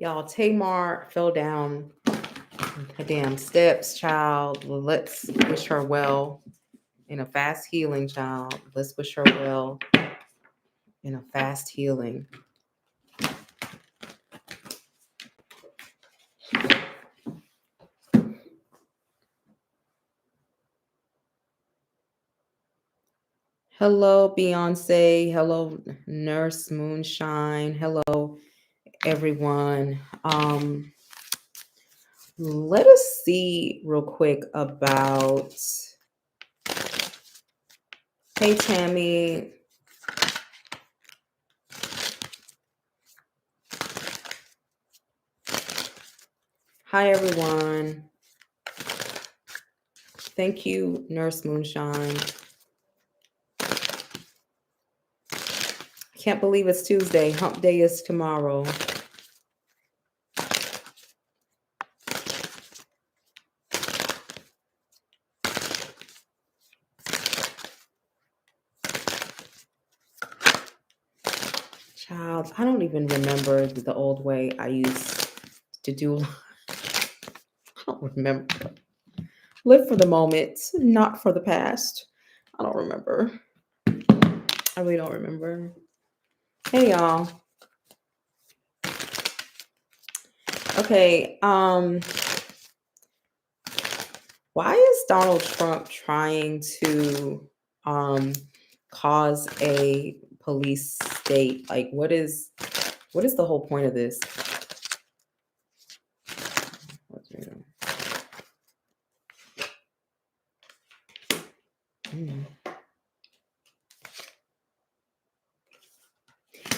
Y'all, Tamar fell down her damn steps, child. Well, let's wish her well in a fast healing, child. Let's wish her well in a fast healing. Hello, Beyonce. Hello, Nurse Moonshine. Hello, everyone. Let us see real quick about. Hey, Tammy. Hi, everyone. Thank you, Nurse Moonshine. Can't believe it's Tuesday. Hump day is tomorrow. Child, I don't even remember the old way I used to do. I don't remember. Live for the moment, not for the past. I don't remember. I really don't remember. Hey, y'all. Okay, why is Donald Trump trying to cause a police state? Like, what is the whole point of this?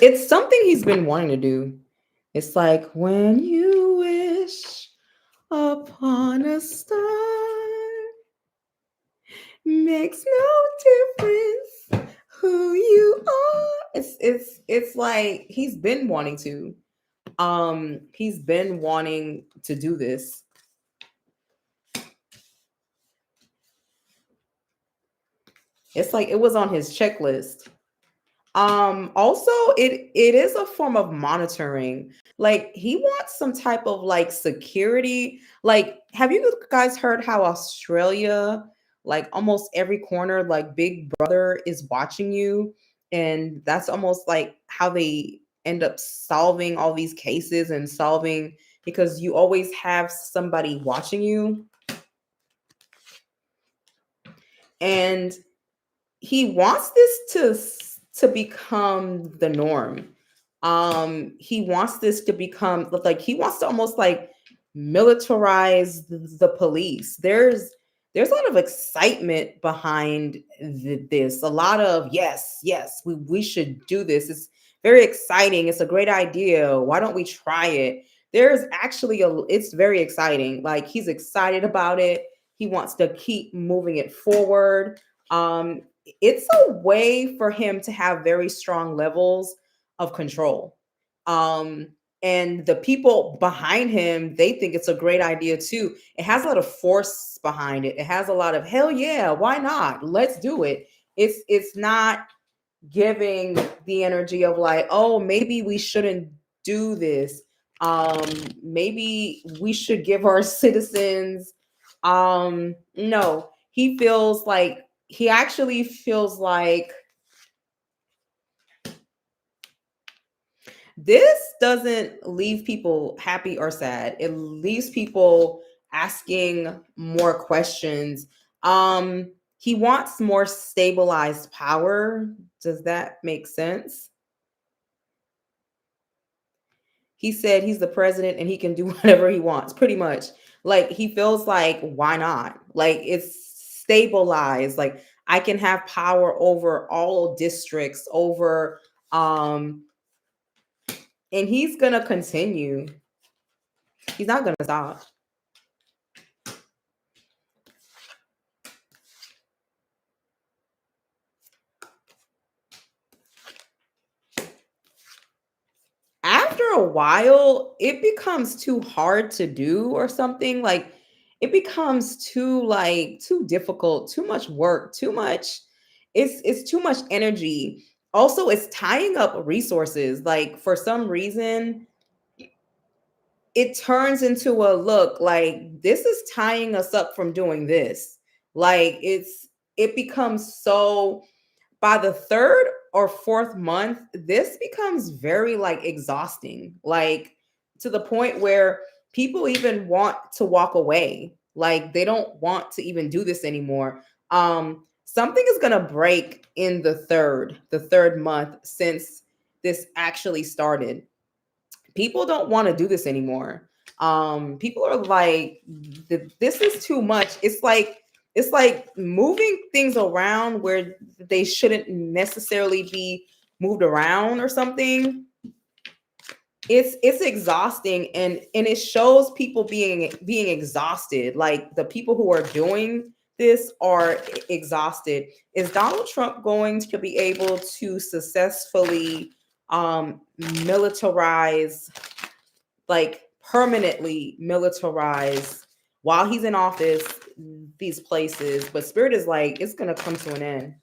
It's something he's been wanting to do. It's like when you wish upon a star, makes no difference who you are. It's like he's been wanting to. He's been wanting to do this. It's like it was on his checklist. Also, it is a form of monitoring. Like he wants some type of like security. Like, have you guys heard how Australia, like almost every corner, like Big Brother is watching you, and that's almost like how they end up solving all these cases and solving because you always have somebody watching you. And he wants this to become the norm. He wants this to become like he wants to almost like militarize the police. There's a lot of excitement behind this. A lot of yes, we should do this. It's very exciting. It's a great idea. Why don't we try it? There's actually it's very exciting. Like he's excited about it. He wants to keep moving it forward. It's a way for him to have very strong levels of control. Um, and the people behind him, they think it's a great idea too. It has a lot of force behind it. It has a lot of hell yeah, why not? Let's do it. It's not giving the energy of like, oh, maybe we shouldn't do this. Maybe we should give our citizens no, he actually feels like this doesn't leave people happy or sad. It leaves people asking more questions. He wants more stabilized power. Does that make sense? He said he's the president and he can do whatever he wants, pretty much. Like he feels like why not? Like it's stabilized. Like I can have power over all districts, over and he's gonna continue. He's not gonna stop. After a while, it becomes too hard to do or something. Like it becomes too difficult, too much work, too much. It's too much energy. Also, it's tying up resources. Like for some reason, it turns into a look like this is tying us up from doing this. Like it becomes so by the third or fourth month, this becomes very like exhausting, like to the point where people even want to walk away. Like they don't want to even do this anymore. Something is gonna break in the third month since this actually started. People don't want to do this anymore. People are like, this is too much. It's like moving things around where they shouldn't necessarily be moved around or something. It's exhausting, and it shows people being exhausted. Like the people who are doing this are exhausted. Is Donald Trump going to be able to successfully militarize, like permanently militarize while he's in office these places? But Spirit is like, it's gonna come to an end.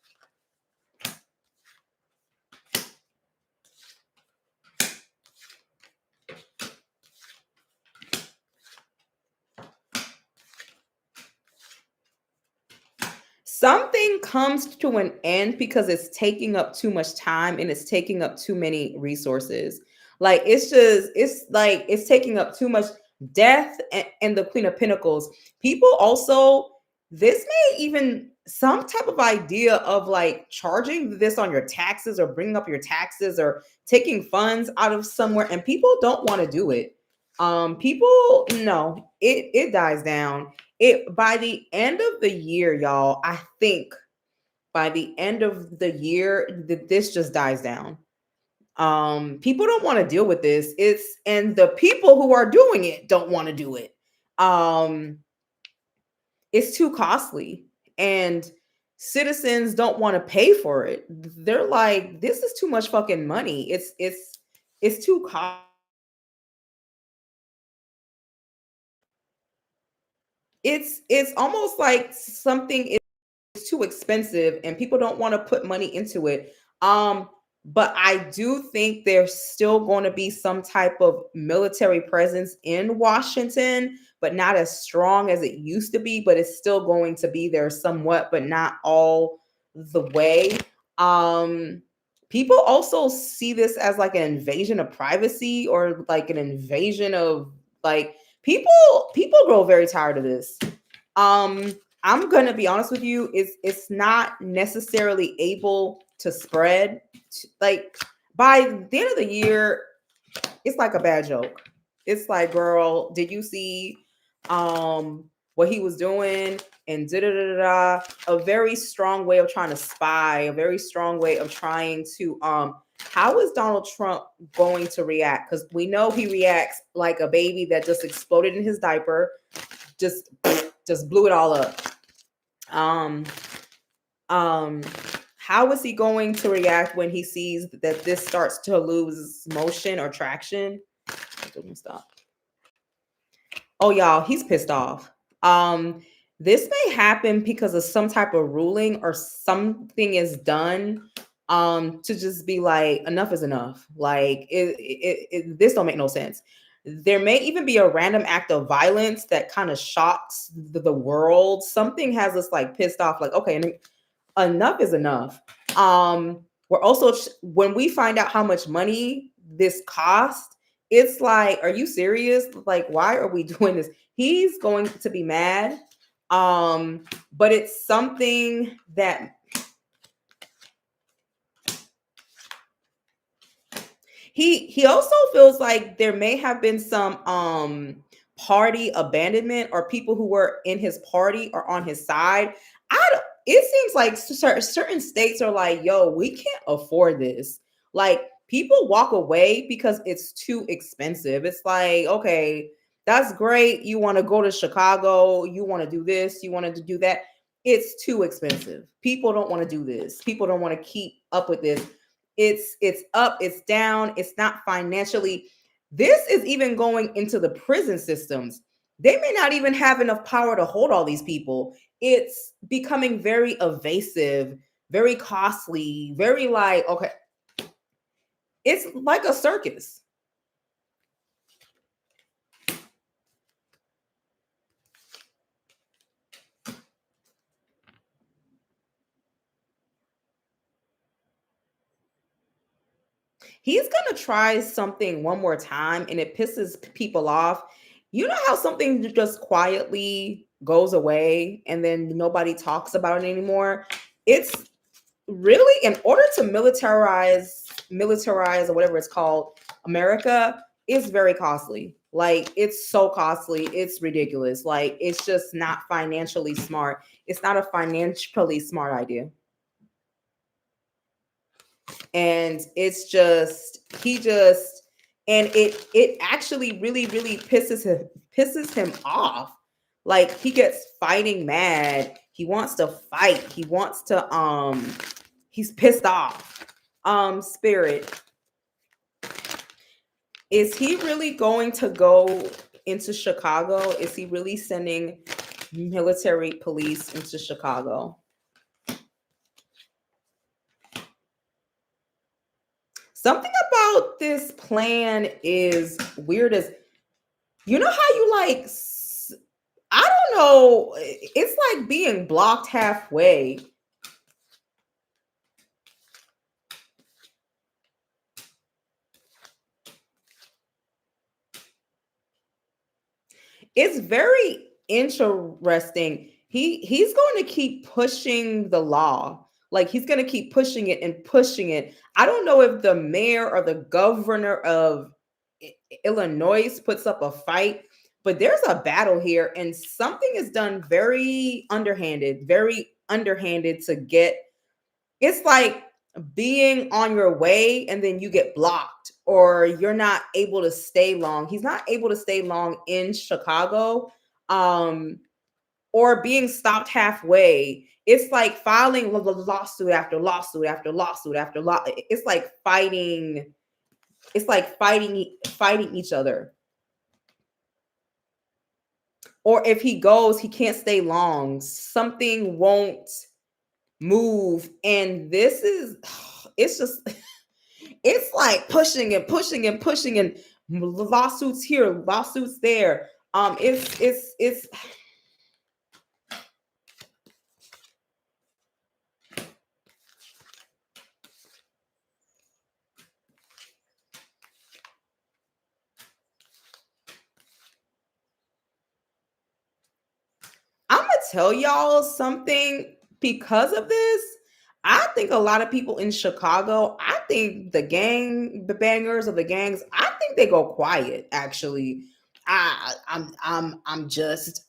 Something comes to an end because it's taking up too much time and it's taking up too many resources. Like it's like it's taking up too much. Death and the Queen of Pentacles. People also, this may even some type of idea of like charging this on your taxes or bringing up your taxes or taking funds out of somewhere, and people don't want to do it. People, no, it dies down. It by the end of the year, y'all, I think by the end of the year, this just dies down. People don't want to deal with this. And the people who are doing it don't want to do it. Um, it's too costly, and citizens don't want to pay for it. They're like, this is too much fucking money. It's too costly. It's almost like something is too expensive and people don't want to put money into it. But I do think there's still going to be some type of military presence in Washington, but not as strong as it used to be, but it's still going to be there somewhat, but not all the way. Um People also see this as like an invasion of privacy, or like an invasion of, like, people grow very tired of this. um I'm gonna be honest with you, it's not necessarily able to spread. Like by the end of the year, it's like a bad joke. It's like, girl, did you see what he was doing? And da da da da. A very strong way of trying to spy, a very strong way of trying to how is Donald Trump going to react? Because we know he reacts like a baby that just exploded in his diaper, just just blew it all up. Um, um, how is he going to react when he sees that this starts to lose motion or traction? Stop. Oh, y'all, he's pissed off. This may happen because of some type of ruling or something is done to just be like, enough is enough. Like this don't make no sense. There may even be a random act of violence that kind of shocks the world. Something has us like pissed off, like, okay, enough is enough. We're also, when we find out how much money this cost, it's like, are you serious? Like, why are we doing this? He's going to be mad. But it's something that he also feels like there may have been some party abandonment, or people who were in his party or on his side. I don't, it seems like certain states are like, yo, we can't afford this. Like people walk away because it's too expensive. It's like, okay, that's great. You want to go to Chicago, you want to do this, you want to do that. It's too expensive. People don't want to do this. People don't want to keep up with this. It's up, it's down, it's not financially. This is even going into the prison systems. They may not even have enough power to hold all these people. It's becoming very evasive, very costly, very like, okay, it's like a circus. he's gonna try something one more time and it pisses people off. You know how something just quietly goes away and then nobody talks about it anymore? It's really, in order to militarize or whatever it's called, America is very costly. Like, it's so costly, it's ridiculous. Like, it's just not financially smart. It's not a financially smart idea. And it's just, he just, and it actually really pisses him off. Like, he gets fighting mad, he wants to fight, he wants to he's pissed off. Spirit, is he really going to go into Chicago? Is he really sending military police into Chicago? Something about this plan is weird as, you know how you like I don't know, it's like being blocked halfway. It's very interesting. He's going to keep pushing the law. Like, he's going to keep pushing it and pushing it. I don't know if the mayor or the governor of Illinois puts up a fight, but there's a battle here and something is done very underhanded to get, it's like being on your way and then you get blocked or you're not able to stay long. He's not able to stay long in Chicago. Um, or being stopped halfway. It's like filing lawsuit after lawsuit after lawsuit after law. It's like fighting. It's like fighting each other. Or if he goes, he can't stay long. Something won't move, and this is, it's just, it's like pushing and pushing and pushing and lawsuits here, lawsuits there. It's I'm gonna tell y'all something because of this. I think a lot of people in Chicago, I think the bangers of the gangs, I think they go quiet. Actually, I'm just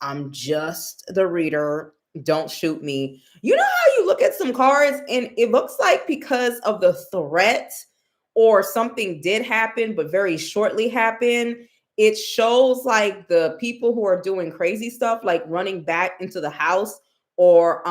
the reader. Don't shoot me. You know how you look at some cards and it looks like because of the threat or something did happen, but very shortly happened, it shows like the people who are doing crazy stuff, like running back into the house, or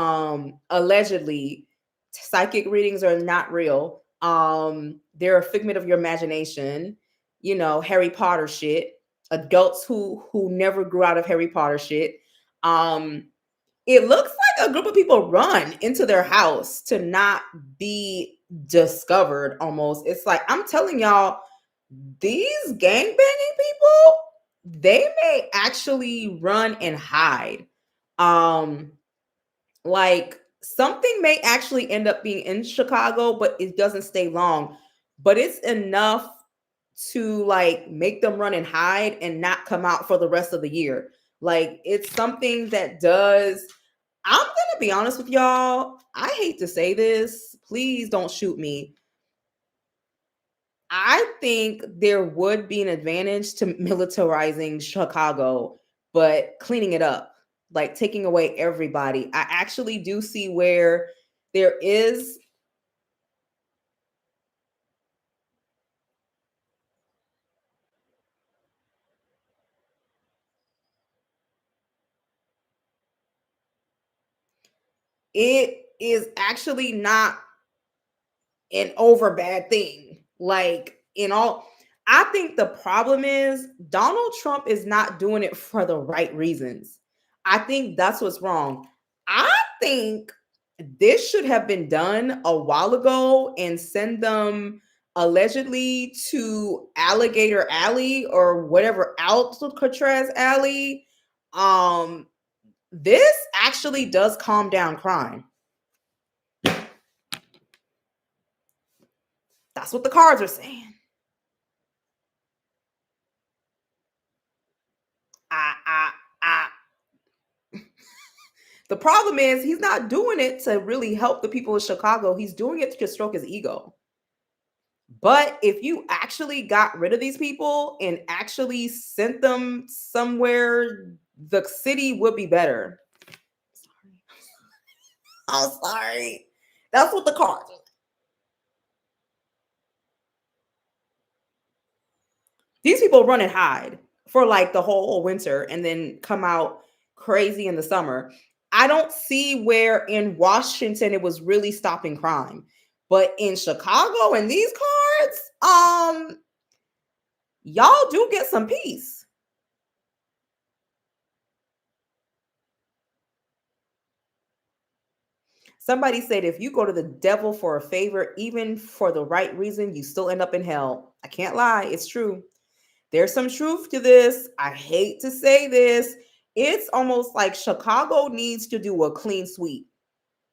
allegedly psychic readings are not real. They're a figment of your imagination. You know, Harry Potter shit. Adults who never grew out of Harry Potter shit. Um, it looks like a group of people run into their house to not be discovered almost. It's like, I'm telling y'all, these gang banging people, they may actually run and hide. Um, like, something may actually end up being in Chicago, but it doesn't stay long. But it's enough to like make them run and hide and not come out for the rest of the year. Like, it's something that does. I'm gonna be honest with y'all. I hate to say this. Please don't shoot me. I think there would be an advantage to militarizing Chicago, but cleaning it up, like taking away everybody. I actually do see where there is, it is actually not an over bad thing. Like, in all, I think the problem is Donald Trump is not doing it for the right reasons. I think that's what's wrong. I think this should have been done a while ago and send them allegedly to Alligator Alley or whatever, Alcatraz Alley. Um, this actually does calm down crime. That's what the cards are saying. I, I, I. The problem is he's not doing it to really help the people of Chicago. He's doing it to just stroke his ego. But if you actually got rid of these people and actually sent them somewhere, the city would be better. I'm sorry. That's what the cards. These people run and hide for like the whole winter and then come out crazy in the summer. I don't see where in Washington it was really stopping crime. But in Chicago and these cards, y'all do get some peace. Somebody said if you go to the devil for a favor, even for the right reason, you still end up in hell. I can't lie, it's true. There's some truth to this. I hate to say this. It's almost like Chicago needs to do a clean sweep.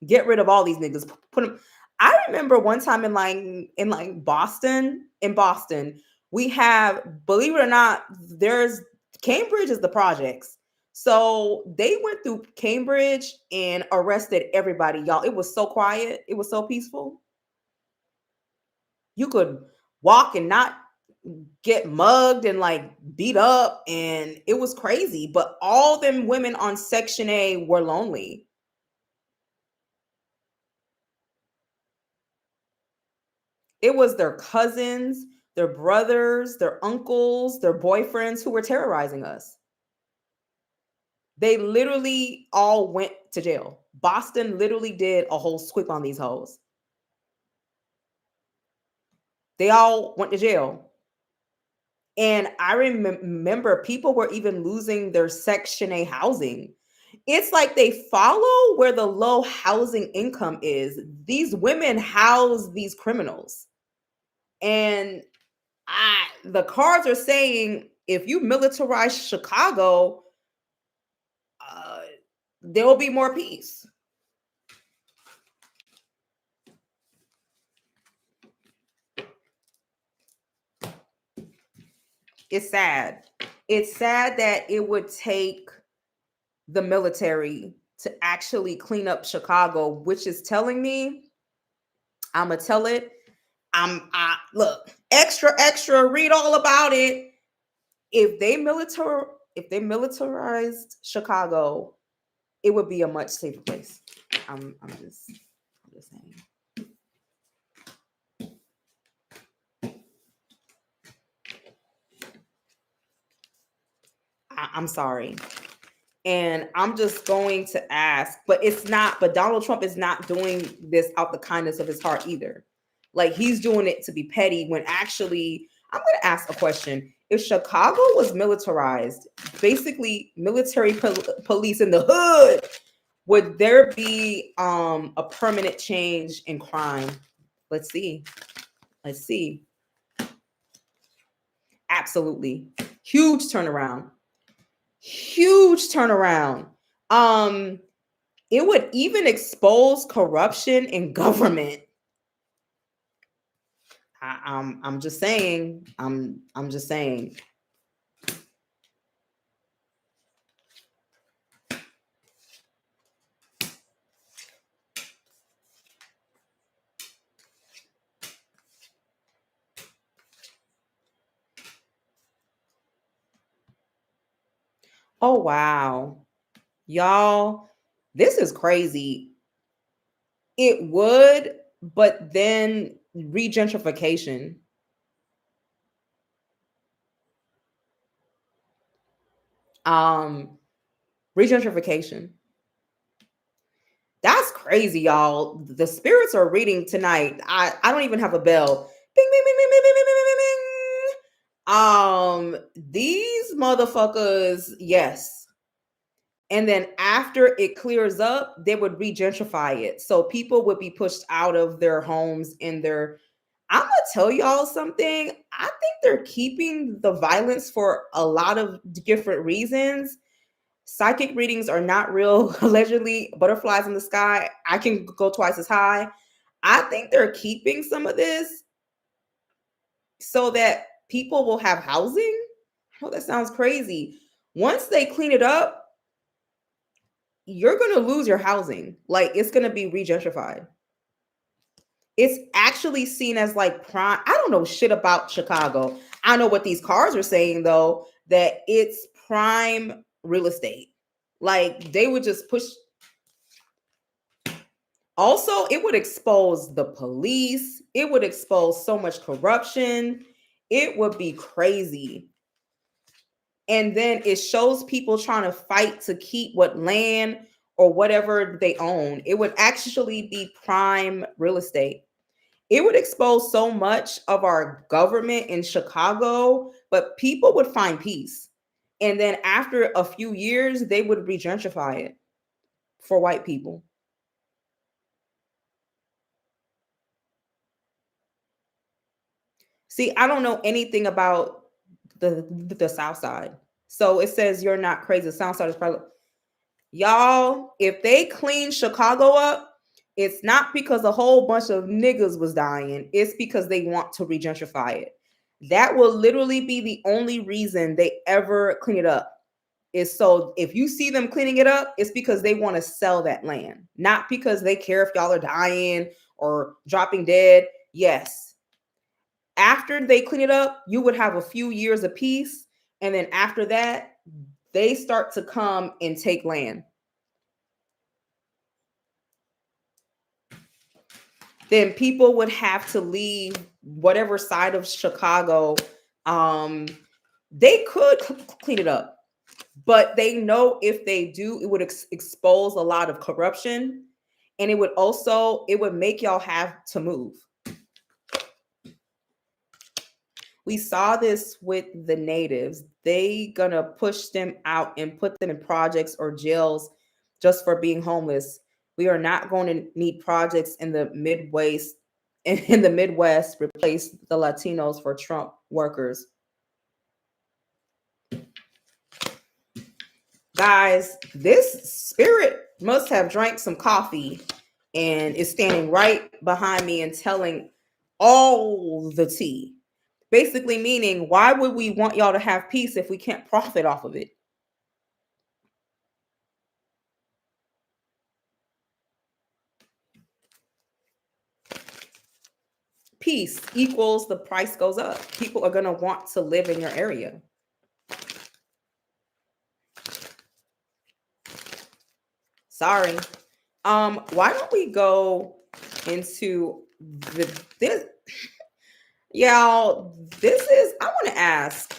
Get rid of all these niggas. Put them. I remember one time in Boston, we have, believe it or not, there's Cambridge is the projects. So they went through Cambridge and arrested everybody, y'all. It was so quiet. It was so peaceful. You could walk and not get mugged and like beat up, and it was crazy. But all them women on Section A were lonely. It was their cousins, their brothers, their uncles, their boyfriends who were terrorizing us. They literally all went to jail. Boston literally did a whole sweep on these hoes. They all went to jail. And I remember people were even losing their Section A housing. It's like they follow where the low housing income is. These women house these criminals. And the cards are saying if you militarize Chicago, uh, there will be more peace. It's sad. It's sad that it would take the military to actually clean up Chicago, which is telling me I'm gonna tell it. I look extra. Read all about it. If they militarized Chicago, it would be a much safer place. I'm just saying. I'm sorry. And I'm just going to ask, but Donald Trump is not doing this out the kindness of his heart either. Like he's doing it to be petty when actually, I'm going to ask a question. If Chicago was militarized, basically military police in the hood, would there be a permanent change in crime? Let's see. Let's see. Absolutely. Huge turnaround. Huge turnaround. Um, it would even expose corruption in government. I'm just saying. I'm just saying. Oh wow. Y'all, this is crazy. It would, but then regentrification. Um, regentrification. That's crazy, y'all. The spirits are reading tonight. I don't even have a bell. Bing, bing, bing, bing, bing, bing, bing, bing, bing, these motherfuckers, yes. And then after it clears up, they would regentrify it. So people would be pushed out of their homes in their. I'm gonna tell y'all something. I think they're keeping the violence for a lot of different reasons. Psychic readings are not real. Allegedly, butterflies in the sky. I can go twice as high. I think they're keeping some of this so that people will have housing. I know that sounds crazy. Once they clean it up, you're going to lose your housing. Like, it's going to be re-gentrified. It's actually seen as like prime. I don't know shit about Chicago. I know what these cars are saying though, that it's prime real estate. Like, they would just push. Also, it would expose the police. It would expose so much corruption. It would be crazy. And then it shows people trying to fight to keep what land or whatever they own. It would actually be prime real estate. It would expose so much of our government in Chicago, but people would find peace. And then after a few years, they would re-gentrify it for white people. See, I don't know anything about the South Side. So it says you're not crazy. The South Side is probably, y'all, if they clean Chicago up, it's not because a whole bunch of niggas was dying. It's because they want to re-gentrify it. That will literally be the only reason they ever clean it up. Is so if you see them cleaning it up, it's because they want to sell that land, not because they care if y'all are dying or dropping dead. Yes. After they clean it up, you would have a few years of peace. And then after that, they start to come and take land. Then people would have to leave whatever side of Chicago. They could clean it up, but they know if they do, it would expose a lot of corruption, and it would make y'all have to move. We saw this with the natives. They gonna push them out and put them in projects or jails just for being homeless. We are not going to need projects in the Midwest. In the Midwest, replace the Latinos for Trump workers. Guys, this spirit must have drank some coffee and is standing right behind me and telling all the tea. Basically meaning, why would we want y'all to have peace if we can't profit off of it? Peace equals the price goes up. People are going to want to live in your area. Sorry. Why don't we go into this? Y'all, I want to ask,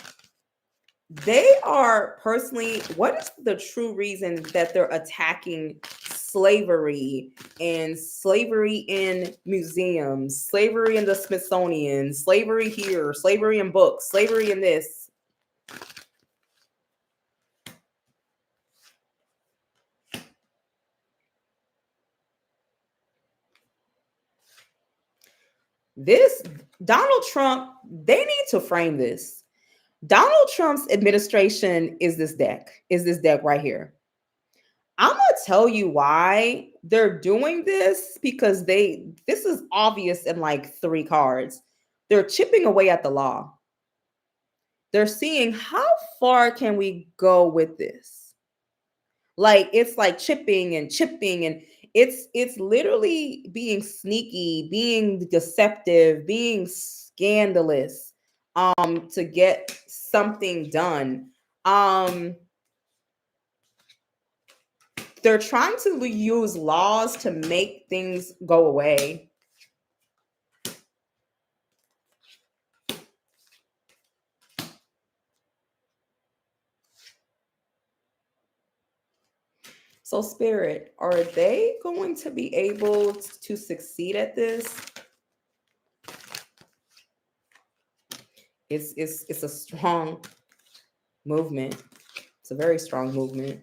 they are personally, what is the true reason that they're attacking slavery and slavery in museums, slavery in the Smithsonian, slavery here, slavery in books, slavery in this? This Donald Trump, they need to frame this. Donald Trump's administration is this deck right here. I'm gonna tell you why they're doing this, because this is obvious in like 3 cards. They're chipping away at the law. They're seeing how far can we go with this. Like, it's like chipping and it's literally being sneaky, being deceptive, being scandalous to get something done. They're trying to use laws to make things go away. So, Spirit, are they going to be able to succeed at this? It's a strong movement. It's a very strong movement.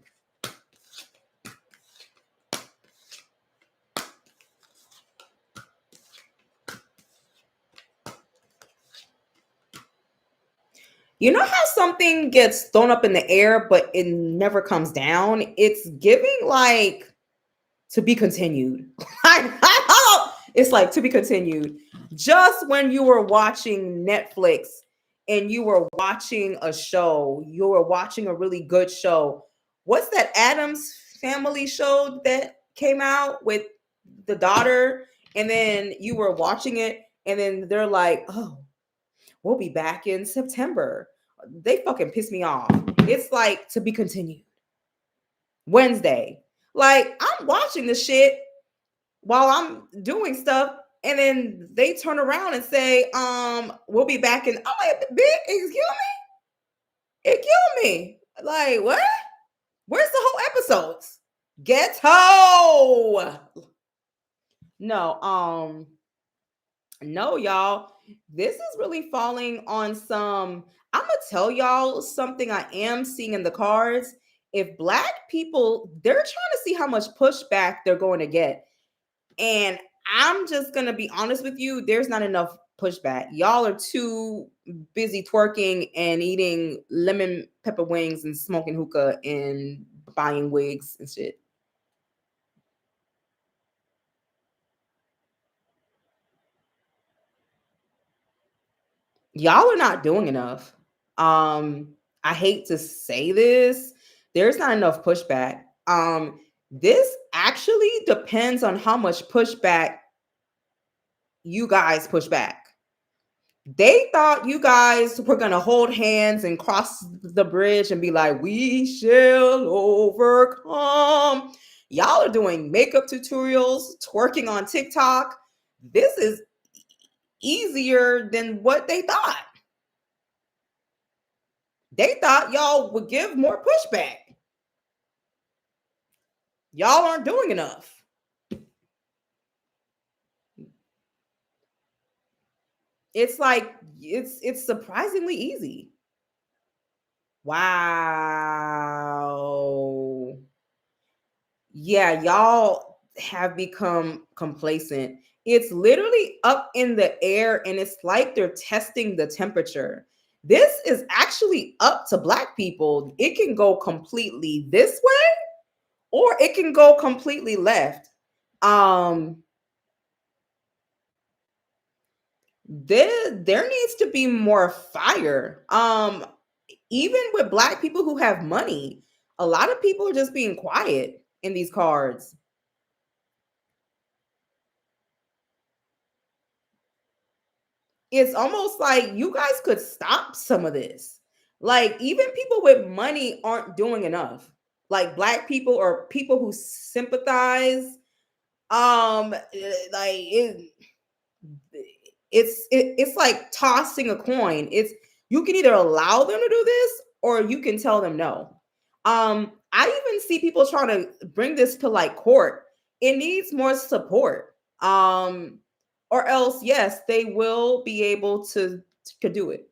You know how something gets thrown up in the air, but it never comes down? It's giving like to be continued. It's like to be continued. Just when you were watching Netflix and you were watching a show, you were watching a really good show. What's that Adams Family show that came out with the daughter? And then you were watching it, and then they're like, oh, we'll be back in September. They fucking piss me off. It's like to be continued. Wednesday. Like, I'm watching the shit while I'm doing stuff, and then they turn around and say, we'll be back in. I'm like, bitch, excuse me? It killed me. Like, what? Where's the whole episodes? Ghetto. No, no, y'all. This is really falling on some. I'm gonna tell y'all something I am seeing in the cards. If black people, they're trying to see how much pushback they're going to get. And I'm just gonna be honest with you, there's not enough pushback. Y'all are too busy twerking and eating lemon pepper wings and smoking hookah and buying wigs and shit. Y'all are not doing enough. I hate to say this, there's not enough pushback. This actually depends on how much pushback you guys push back. They thought you guys were going to hold hands and cross the bridge and be like, we shall overcome. Y'all are doing makeup tutorials, twerking on TikTok. This is easier than what they thought. They thought y'all would give more pushback. Y'all aren't doing enough. It's like it's surprisingly easy. Wow. Yeah, y'all have become complacent. It's literally up in the air and it's like they're testing the temperature. This is actually up to black people. It can go completely this way or it can go completely left. Um there needs to be more fire. Even with black people who have money, a lot of people are just being quiet in these cards. It's almost like you guys could stop some of this. Like, even people with money aren't doing enough. Like, black people or people who sympathize, like it's like tossing a coin. It's you can either allow them to do this or you can tell them no. I even see people trying to bring this to like court. It needs more support. Or else, yes, they will be able to do it.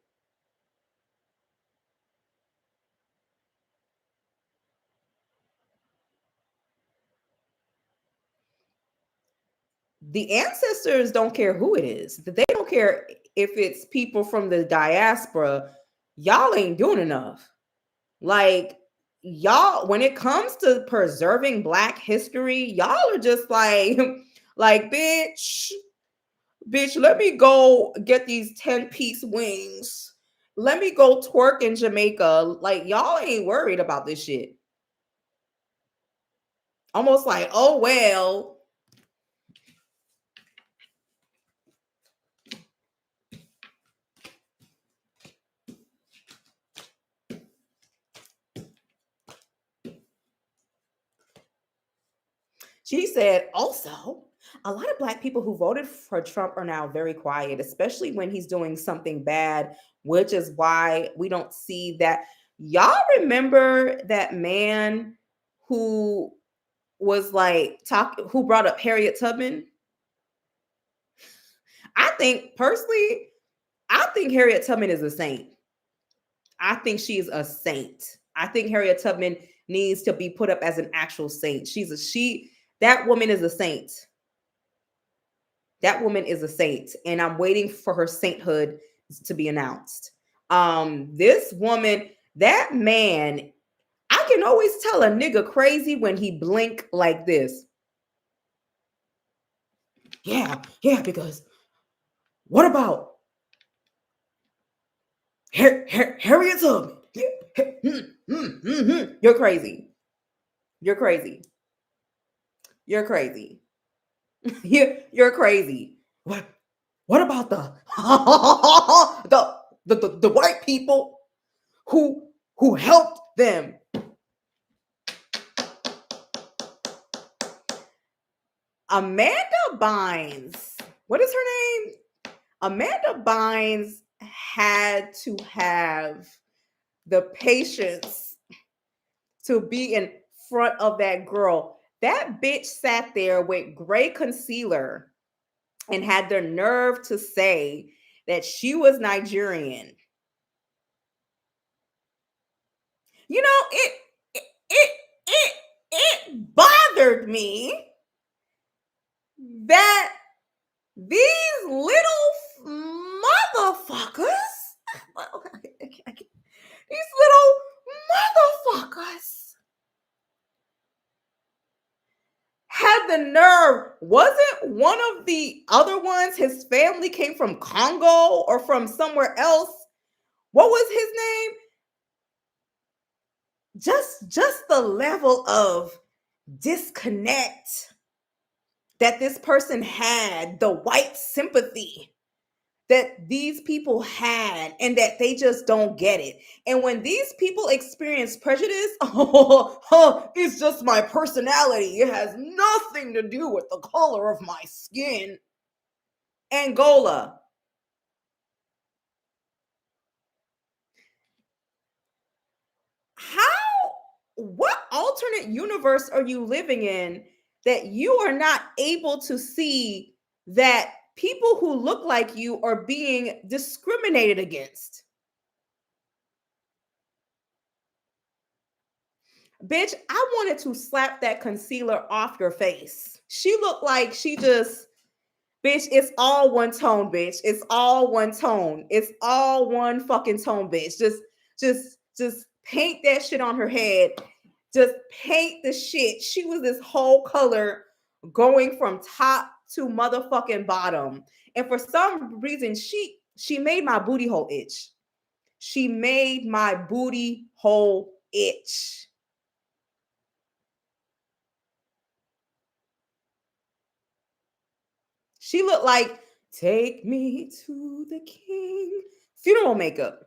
The ancestors don't care who it is. They don't care if it's people from the diaspora. Y'all ain't doing enough. Like, y'all, when it comes to preserving black history, y'all are just like like bitch, let me go get these 10-piece wings. Let me go twerk in Jamaica. Like, y'all ain't worried about this shit. Almost like, oh well. She said, also, a lot of black people who voted for Trump are now very quiet, especially when he's doing something bad, which is why we don't see that. Y'all remember that man who was like who brought up Harriet Tubman? I think personally, I think Harriet Tubman is a saint. I think she's a saint. I think Harriet Tubman needs to be put up as an actual saint. That woman is a saint. That woman is a saint, and I'm waiting for her sainthood to be announced. This woman, that man, I can always tell a nigga crazy when he blink like this. yeah, because what about Harriet Tubman? You're crazy. You're crazy. You're crazy. You're crazy. What about the the white people who helped them? Amanda Bynes. What is her name? Amanda Bynes had to have the patience to be in front of that girl. That bitch sat there with gray concealer and had the nerve to say that she was Nigerian. You know, it it it bothered me that these little motherfuckers, these little motherfuckers had the nerve. Wasn't one of the other ones, his family came from Congo or from somewhere else? What was his name? Just the level of disconnect that this person had, the white sympathy that these people had, and that they just don't get it. And when these people experience prejudice, it's just my personality. It has nothing to do with the color of my skin. Angola. What alternate universe are you living in that you are not able to see that people who look like you are being discriminated against? Bitch, I wanted to slap that concealer off your face. She looked like she just, bitch, it's all one tone, bitch. It's all one tone. It's all one fucking tone, bitch. Just paint that shit on her head. Just paint the shit. She was this whole color going from top to motherfucking bottom. And for some reason, she made my booty hole itch. She made my booty hole itch. She looked like "Take Me to the King" funeral makeup.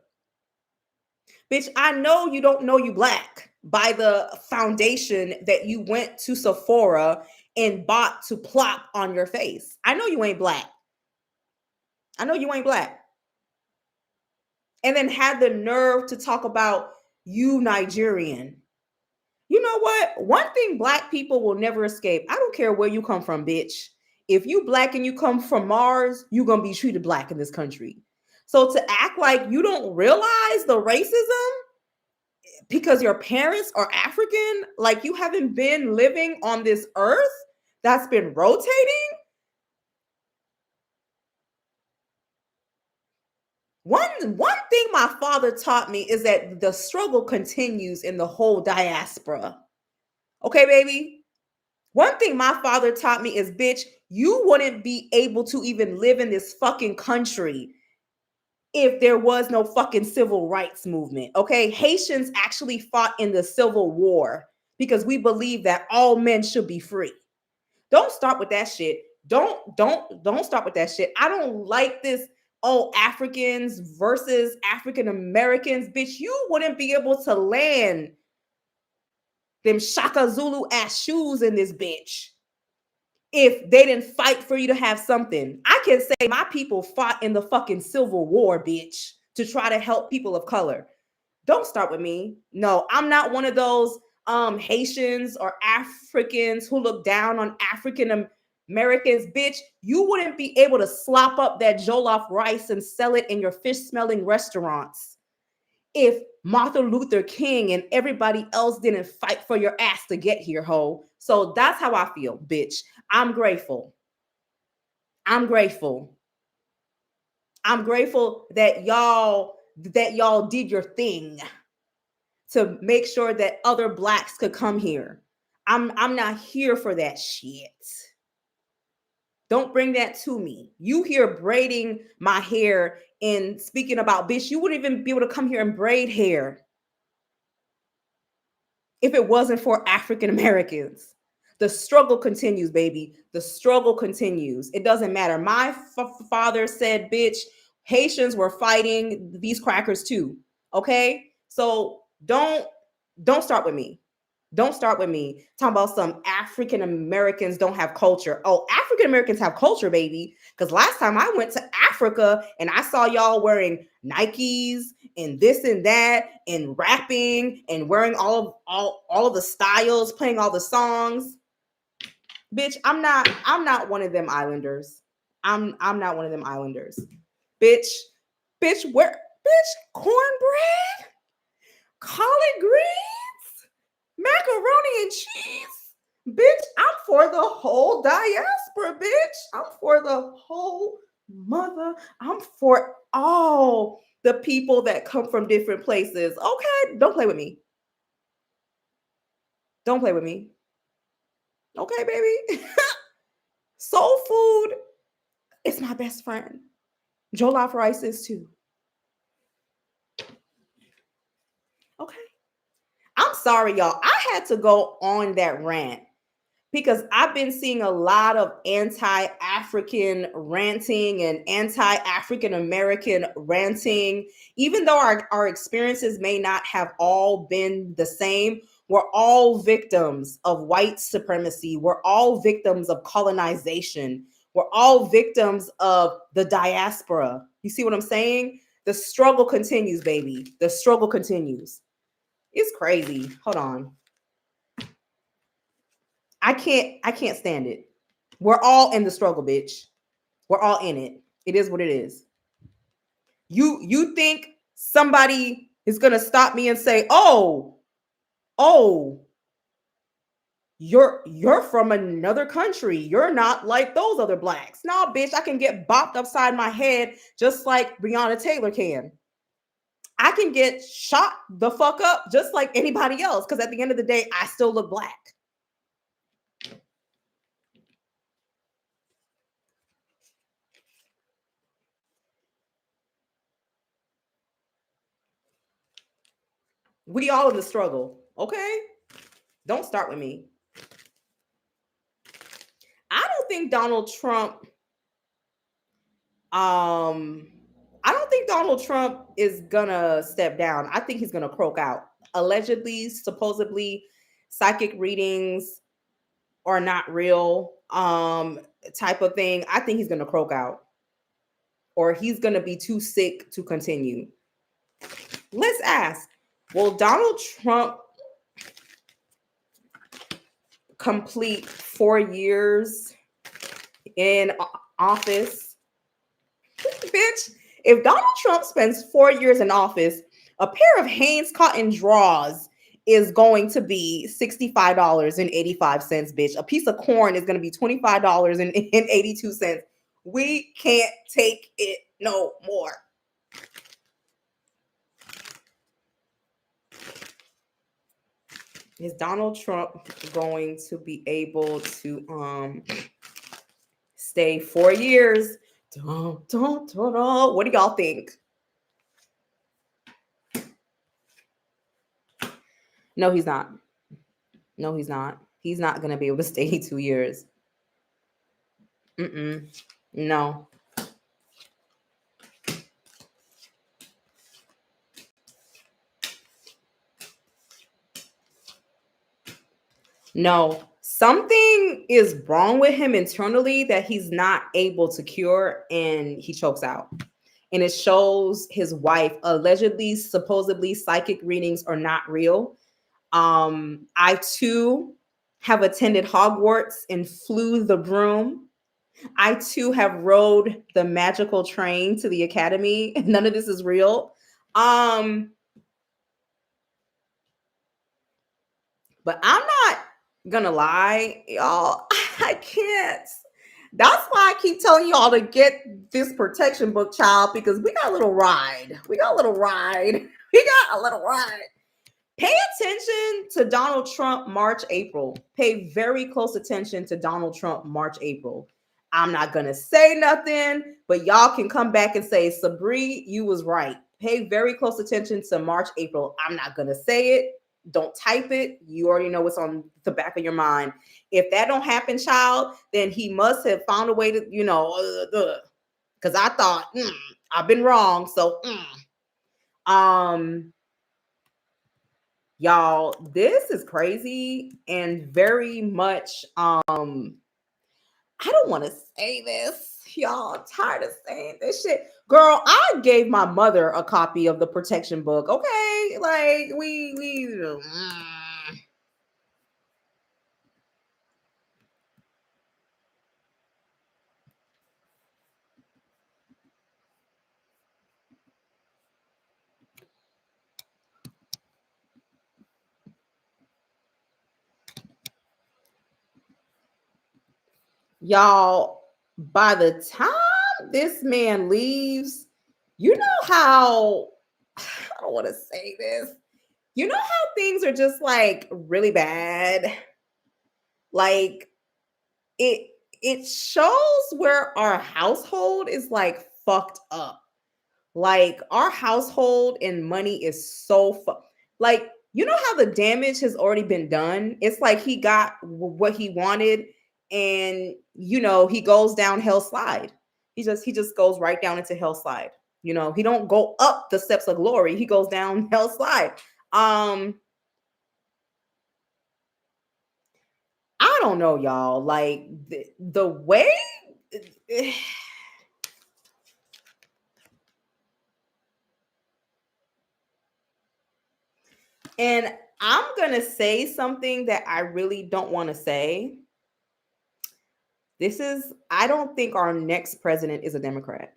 Bitch, I know you don't know you black by the foundation that you went to Sephora and bought to plop on your face. I know you ain't black. I know you ain't black. And then had the nerve to talk about you Nigerian. You know what? One thing black people will never escape. I don't care where you come from, bitch. If you black and you come from Mars, you're going to be treated black in this country. So to act like you don't realize the racism because your parents are African, like you haven't been living on this earth that's been rotating. One thing my father taught me is that the struggle continues in the whole diaspora. Okay, baby? One thing my father taught me is, bitch, you wouldn't be able to even live in this fucking country if there was no fucking civil rights movement. Okay? Haitians actually fought in the Civil War because we believe that all men should be free. Don't start with that shit. Don't start with that shit. I don't like this. Oh, Africans versus African Americans. Bitch, you wouldn't be able to land them Shaka Zulu ass shoes in this bitch if they didn't fight for you to have something. I can say my people fought in the fucking Civil War, bitch, to try to help people of color. Don't start with me. No, I'm not one of those Haitians or Africans who look down on African Americans. Bitch, you wouldn't be able to slop up that jollof rice and sell it in your fish smelling restaurants if Martin Luther King and everybody else didn't fight for your ass to get here, ho. So that's how I feel, bitch. I'm grateful. I'm grateful. I'm grateful that y'all did your thing to make sure that other blacks could come here. I'm not here for that shit. Don't bring that to me. You here braiding my hair and speaking about, bitch, you wouldn't even be able to come here and braid hair if it wasn't for African Americans. The struggle continues, baby. The struggle continues. It doesn't matter. My father said, bitch, Haitians were fighting these crackers too. Okay? So don't start with me. Don't start with me talking about some African Americans don't have culture. Oh, African Americans have culture, baby. Because last time I went to Africa and I saw y'all wearing Nikes and this and that and rapping and wearing all of the styles, playing all the songs. Bitch, I'm not one of them islanders. I'm not one of them islanders. Bitch, where bitch, cornbread, collard greens, macaroni and cheese. Bitch, I'm for the whole diaspora, bitch. I'm for the whole mother. I'm for all the people that come from different places. Okay, don't play with me. Don't play with me. Okay, baby. Soul food is my best friend. Jollof rice is too. Okay. I'm sorry, y'all. I had to go on that rant because I've been seeing a lot of anti-African ranting and anti-African American ranting. Even though our experiences may not have all been the same, we're all victims of white supremacy. We're all victims of colonization. We're all victims of the diaspora. You see what I'm saying? The struggle continues, baby. The struggle continues. It's crazy. Hold on. I can't stand it. We're all in the struggle, bitch. We're all in it. It is what it is. You think somebody is gonna stop me and say, oh, you're from another country. You're not like those other blacks. Nah, bitch, I can get bopped upside my head just like Breonna Taylor can. I can get shot the fuck up just like anybody else. Because at the end of the day, I still look black. We all in the struggle, okay? Don't start with me. I don't think Donald Trump I don't think Donald Trump is gonna step down. I think he's gonna croak out. Allegedly, supposedly, psychic readings are not real, type of thing. I think he's gonna croak out, or he's gonna be too sick to continue. Let's ask: will Donald Trump complete 4 years in office? Bitch, if Donald Trump spends 4 years in office, a pair of Hanes cotton drawers is going to be $65.85, bitch. A piece of corn is going to be $25.82. We can't take it no more. Is Donald Trump going to be able to stay 4 years? What do y'all think? No, he's not. No, he's not. He's not going to be able to stay 2 years. No. No. Something is wrong with him internally that he's not able to cure, and he chokes out. And it shows his wife. Allegedly, supposedly, psychic readings are not real. I too have attended Hogwarts and flew the broom. I too have rode the magical train to the academy. None of this is real. But I'm not gonna lie, y'all. I can't. That's why I keep telling y'all to get this protection book, child, because we got a little ride. We got a little ride. We got a little ride. Pay attention to Donald Trump March, April. Pay very close attention to Donald Trump March, April. I'm not gonna say nothing, but y'all can come back and say, Sabri, you was right. Pay very close attention to March, April. I'm not gonna say it. Don't type it. You already know what's on the back of your mind. If that don't happen, child, then he must have found a way to, because I thought I've been wrong. So, y'all, this is crazy and very much I don't want to say this. Y'all, I'm tired of saying this shit. Girl, I gave my mother a copy of the protection book. Okay. Like y'all, by the time this man leaves, you know how I don't want to say this. You know how things are just like really bad? Like it it shows where our household is like fucked up. Like our household and money is so like you know how the damage has already been done. It's like he got what he wanted, and he goes down hell slide. He just goes right down into hell slide. He don't go up the steps of glory. He goes down hell slide. I don't know, y'all. Like the way. And I'm going to say something that I really don't want to say. I don't think our next president is a Democrat.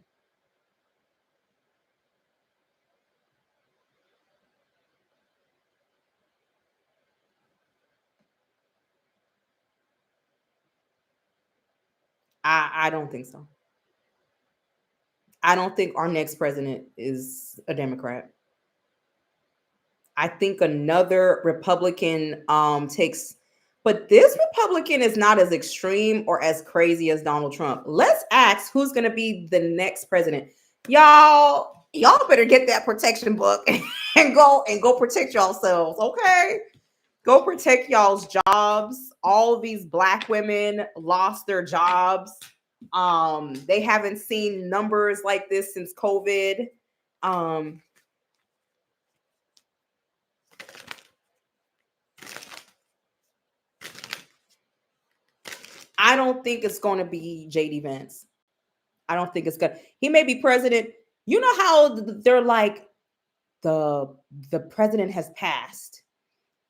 I don't think so. I don't think our next president is a Democrat. I think another Republican takes, but this Republican is not as extreme or as crazy as Donald Trump. Let's ask who's going to be the next president. Y'all better get that protection book and go protect yourselves, okay? Go protect y'all's jobs. All of these black women lost their jobs. They haven't seen numbers like this since COVID. I don't think it's going to be JD Vance. I don't think it's good. He may be president. You know how they're like the president has passed.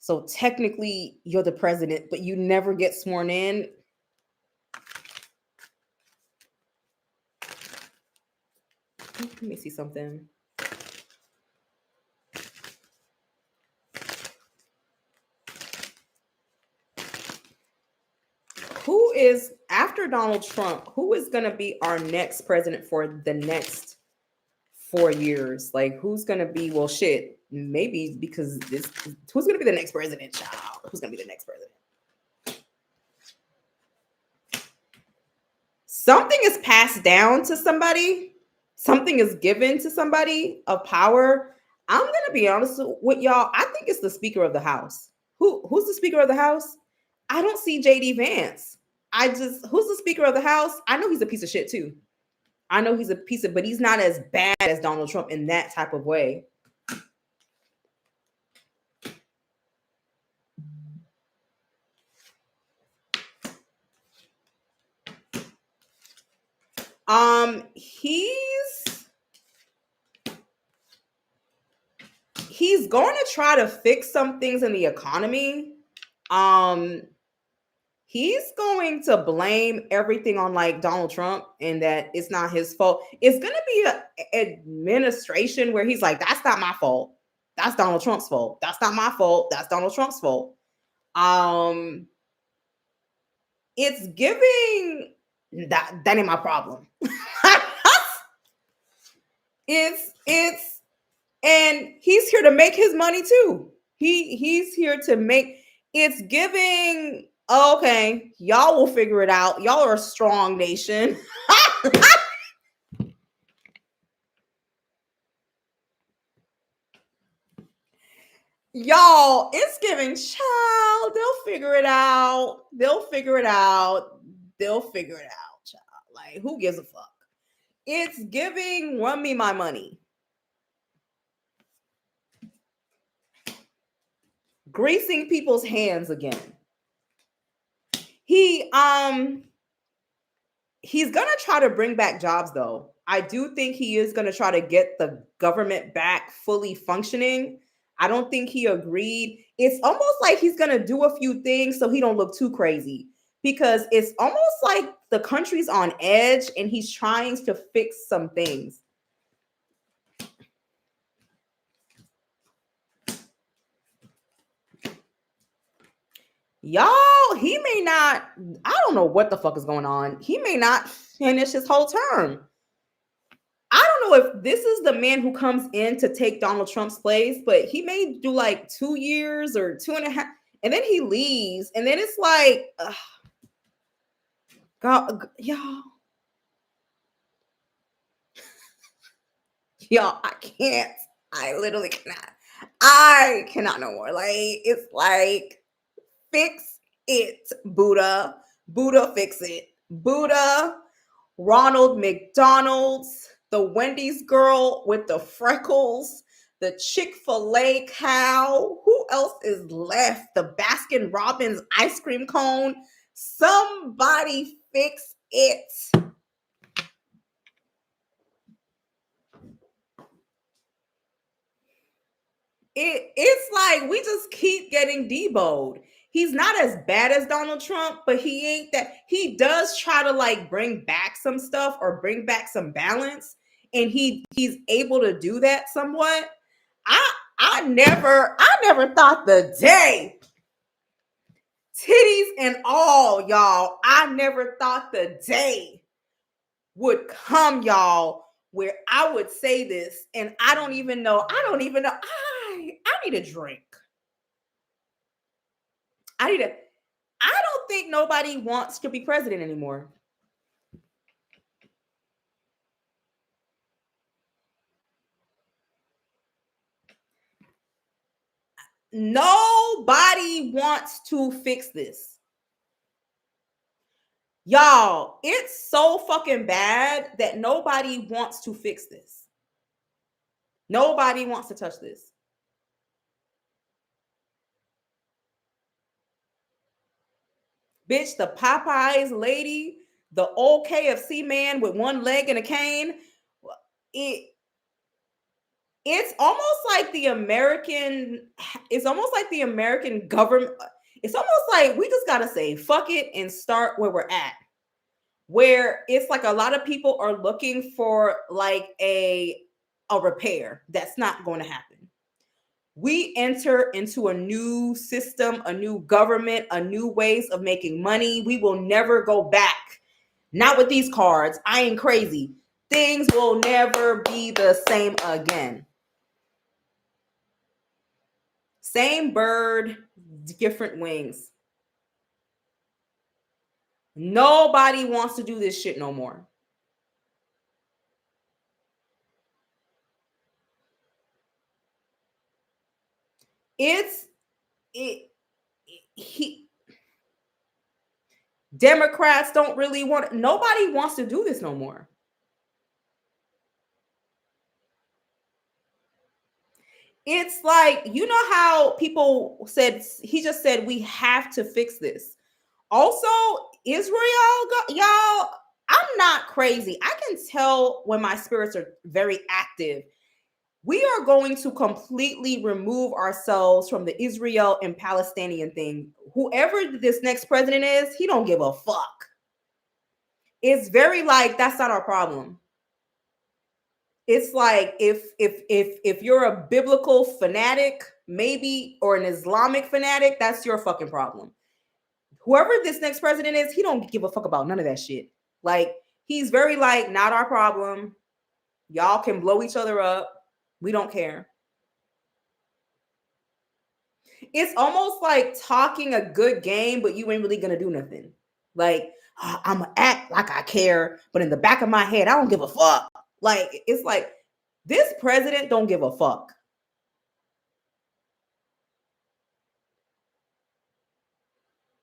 So technically you're the president, but you never get sworn in. Let me see something. Who is after Donald Trump? Who is going to be our next president for the next 4 years? Like, who's going to be? Well, shit, maybe because who's going to be the next president, child? Who's going to be the next president? Something is passed down to somebody. Something is given to somebody of power. I'm going to be honest with y'all. I think it's the Speaker of the House. Who's the Speaker of the House? I don't see JD Vance. Who's the Speaker of the House? I know he's a piece of shit too. I know he's a piece of, but he's not as bad as Donald Trump in that type of way. He's going to try to fix some things in the economy. He's going to blame everything on like Donald Trump and that it's not his fault. It's going to be an administration where he's like, that's not my fault. That's Donald Trump's fault. That's not my fault. That's Donald Trump's fault. It's giving that ain't my problem. it's and he's here to make his money too. He's here to make it's giving Okay, y'all will figure it out. Y'all are a strong nation. Y'all, it's giving child. They'll figure it out. They'll figure it out. They'll figure it out, child. Like, who gives a fuck? It's giving run me my money. Greasing people's hands again. He's gonna try to bring back jobs though. I do think he is gonna try to get the government back fully functioning. I don't think he agreed. It's almost like he's gonna do a few things so he don't look too crazy because it's almost like the country's on edge and he's trying to fix some things. Y'all, he may not, I don't know what the fuck is going on. He may not finish his whole term. I don't know if this is the man who comes in to take Donald Trump's place, but he may do like 2 years or 2.5, and then he leaves, and then it's like, God, y'all, I can't. I literally cannot. I cannot no more. Like, it's like, fix it, Buddha. Buddha, fix it. Buddha, Ronald McDonald's, the Wendy's girl with the freckles, the Chick-fil-A cow. Who else is left? The Baskin Robbins ice cream cone. Somebody fix it. It's like we just keep getting deboed. He's not as bad as Donald Trump, but he ain't that. He does try to like bring back some stuff or bring back some balance, and he's able to do that somewhat. I never thought the day, titties and all, y'all. I never thought the day would come, y'all, where I would say this, and I don't even know. I need a drink. I need a. I don't think nobody wants to be president anymore. Nobody wants to fix this. Y'all, it's so fucking bad that nobody wants to fix this. Nobody wants to touch this. Bitch, the Popeyes lady, the old KFC man with one leg and a cane. It it's almost like the American, it's almost like the American government. It's almost like we just gotta say fuck it and start where we're at. Where it's like a lot of people are looking for like a repair. That's not going to happen. We enter into a new system, a new government, a new ways of making money. We will never go back. Not with these cards. I ain't crazy. Things will never be the same again. Same bird, different wings. Nobody wants to do this shit no more. It's it, he Democrats don't really want, nobody wants to do this no more. It's like, you know how people said, he just said we have to fix this. Also, Israel, y'all, I'm not crazy. I can tell when my spirits are very active. We are going to completely remove ourselves from the Israel and Palestinian thing. Whoever this next president is, he don't give a fuck. It's very like, that's not our problem. It's like if you're a biblical fanatic, maybe, or an Islamic fanatic, that's your fucking problem. Whoever this next president is, he don't give a fuck about none of that shit. Like, he's very like, not our problem. Y'all can blow each other up. We don't care. It's almost like talking a good game, but you ain't really gonna do nothing. Like, I'm gonna act like I care, but in the back of my head, I don't give a fuck. Like, it's like this president don't give a fuck.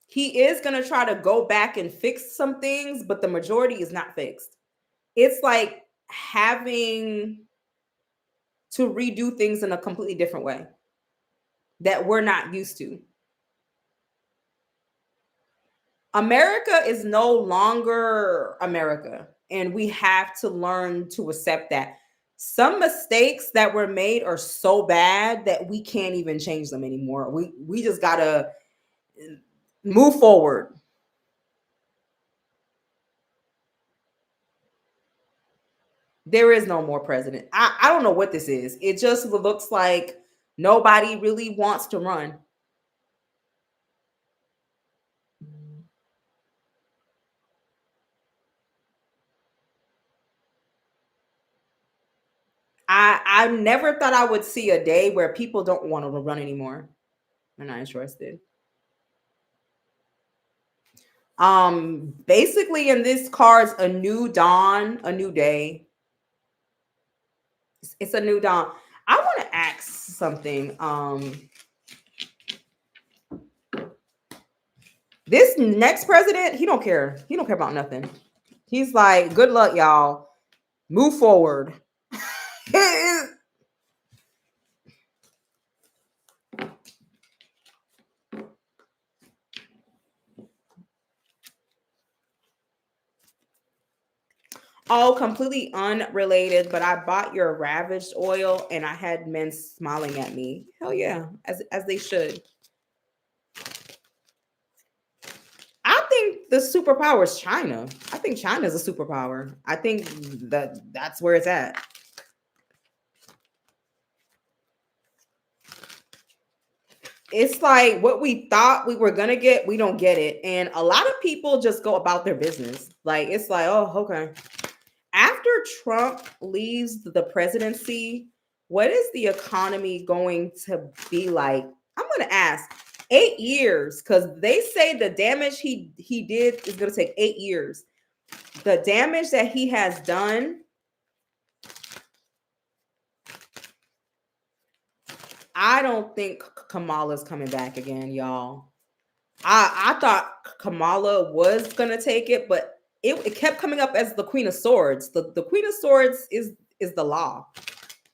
He is gonna try to go back and fix some things, but the majority is not fixed. It's like having to redo things in a completely different way that we're not used to. America is no longer America, and we have to learn to accept that. Some mistakes that were made are so bad that we can't even change them anymore. We just gotta move forward. There is no more president. I don't know what this is. It just looks like nobody really wants to run. I never thought I would see a day where people don't want to run anymore. I'm not interested. Basically in this card's a new dawn, a new day. It's a new dawn. I want to ask something. This next president, he don't care. He don't care about nothing. He's like, good luck, y'all. Move forward. Oh, completely unrelated, but I bought your ravaged oil and I had men smiling at me. Hell yeah, as they should. I think the superpower is China. I think China is a superpower. I think that's where it's at. It's like what we thought we were gonna get, we don't get it. And a lot of people just go about their business. Like it's like, oh, okay. After Trump leaves the presidency, what is the economy going to be like? I'm gonna ask 8 years because they say the damage he did is gonna take 8 years. The damage that he has done, I don't think Kamala's coming back again, y'all. I thought Kamala was gonna take it, but it kept coming up as the Queen of Swords. The Queen of Swords is the law.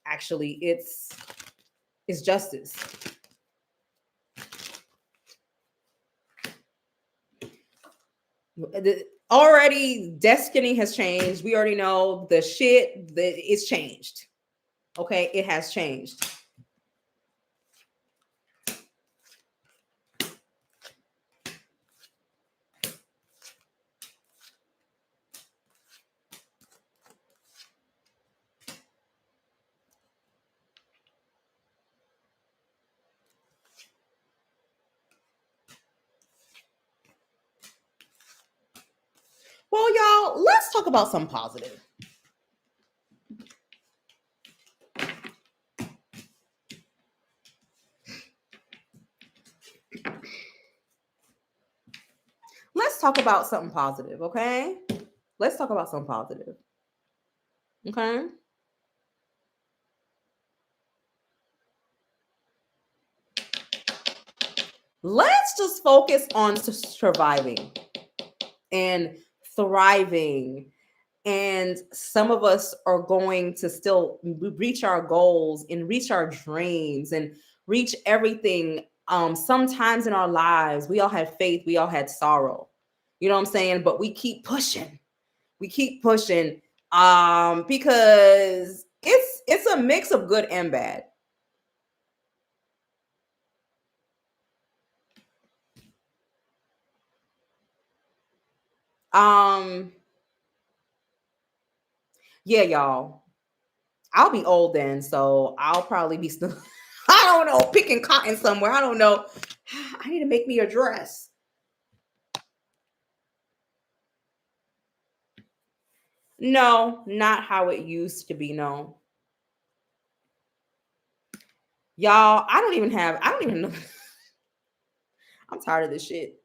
Actually, it's justice. Already destiny has changed. We already know the shit that it's changed. Okay, it has changed. Well, y'all, let's talk about something positive. Let's talk about something positive, okay? Let's talk about something positive. Okay? Let's just focus on surviving and thriving. And some of us are going to still reach our goals and reach our dreams and reach everything. Sometimes in our lives, we all had faith, we all had sorrow. You know what I'm saying? But we keep pushing. We keep pushing because it's a mix of good and bad. Um, yeah, y'all. I'll be old then, so I'll probably be still. I don't know, picking cotton somewhere. I don't know. I need to make me a dress. No, not how it used to be. No, y'all. I don't even know. I'm tired of this shit.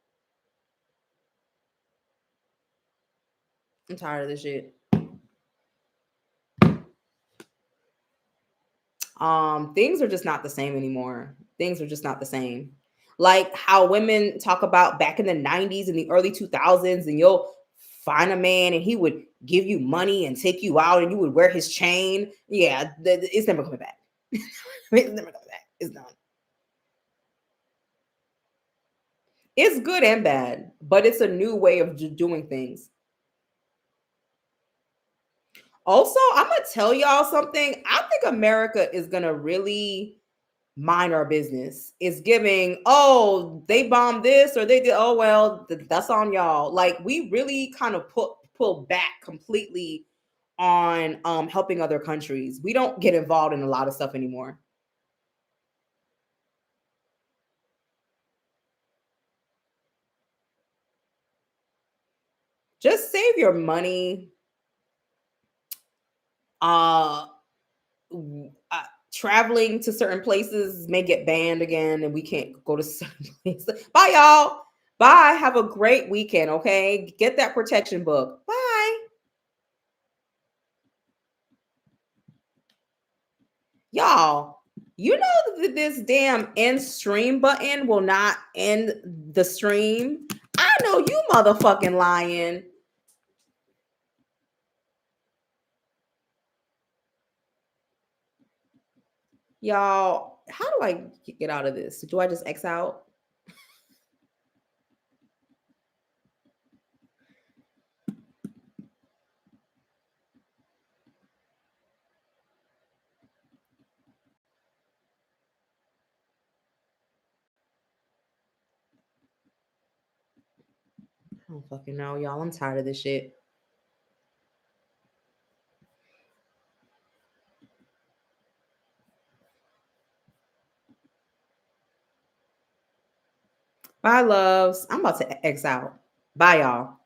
I'm tired of this shit. Things are just not the same anymore. Things are just not the same. Like how women talk about back in the 90s and the early 2000s, and you'll find a man and he would give you money and take you out and you would wear his chain. Yeah, it's never coming back. It's never coming back. It's done. It's good and bad, but it's a new way of doing things. Also, I'm gonna tell y'all something. I think America is gonna really mind our business. It's giving, oh, they bombed this or they did, oh well, that's on y'all. Like we really kind of pull back completely on helping other countries. We don't get involved in a lot of stuff anymore. Just save your money. Uh, Traveling to certain places may get banned again, and we can't go to certain places. Bye, y'all. Bye. Have a great weekend. Okay, get that protection book. Bye, y'all. You know that this damn end stream button will not end the stream. I know you motherfucking lying. Y'all, how do I get out of this? Do I just X out? I don't fucking know, y'all. I'm tired of this shit. Bye, loves. I'm about to X out. Bye, y'all.